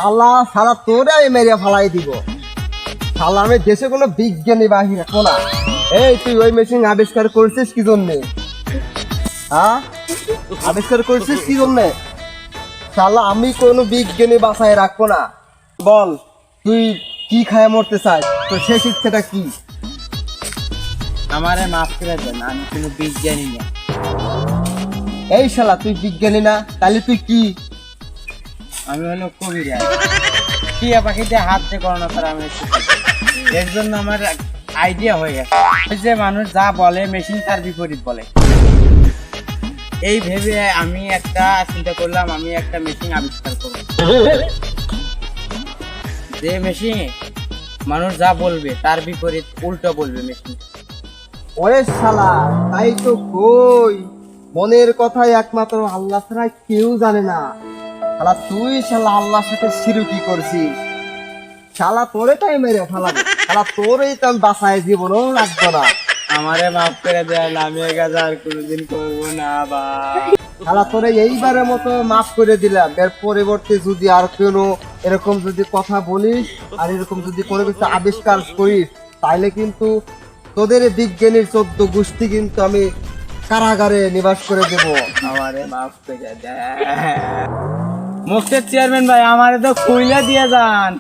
আল্লাহ শালা তোরে আমি মেরে ফালাই দিব। শালা আমি দেশে কোনো বিজ্ঞানী বাহিনী রাখবো না। এই তুই ওই মেশিন আবিষ্কার করছিস কি জন্যে? হ্যাঁ, আবিষ্কার করছিস কি জন্যে? শালা আমি কোনো বিজ্ঞানী বাসায় রাখবো না। বল তুই কি খায় মরতে চাস? তো শেষ ইচ্ছেটা কি? আমারে মাফ করে দেন, আমি কোনো বিজ্ঞানী না। এই শালা তুই বিজ্ঞানী না, তাহলে তুই কি? আমি হলো কবিরাজ। টিয়া পাখিতে হাত দিয়ে গণনা করা আমি শিখি। এর জন্য আমার আইডিয়া হয়ে গেছে, ওই যে মানুষ যা বলে মেশিন তার বিপরীত বলে। এই ভেবে আমি একটা চিন্তা করলাম, আমি একটা মেশিন আবিষ্কার করব, যে মেশিন মানুষ যা বলবে তার বিপরীত উল্টো বলবে মেশিন। ওরে শালা তাই তো কই, মনের কথাই একমাত্র আল্লাহ ছাড়া কেউ জানে না। শালা তুই শালা আল্লাহর সাথে শিরকি করছিস। শালা তোরে তাই মেরে ফেলাবো। শালা তোরেই তো আমি বাসায় জীবনও রাখবো না। আমারে মাফ করে দেন, আমি এই কাজ আর কোনোদিন করবো না ভাই। শালা তোরে এইবারের মতো মাফ করে দিলাম। এর পরিবর্তে যদি আর কোনো এরকম যদি কথা বলিস আর এরকম যদি কোনো কিছু আবিষ্কার করিস, তাইলে কিন্তু তোদের এই বিজ্ঞানীর 14 গোষ্ঠী কিন্তু আমি কারাগারে নিবাস করে দেব। আমারে মাফ করে দেন। মুখের চেয়ারম্যান ভাই, আমারে তো খুইলা দিয়ে যান।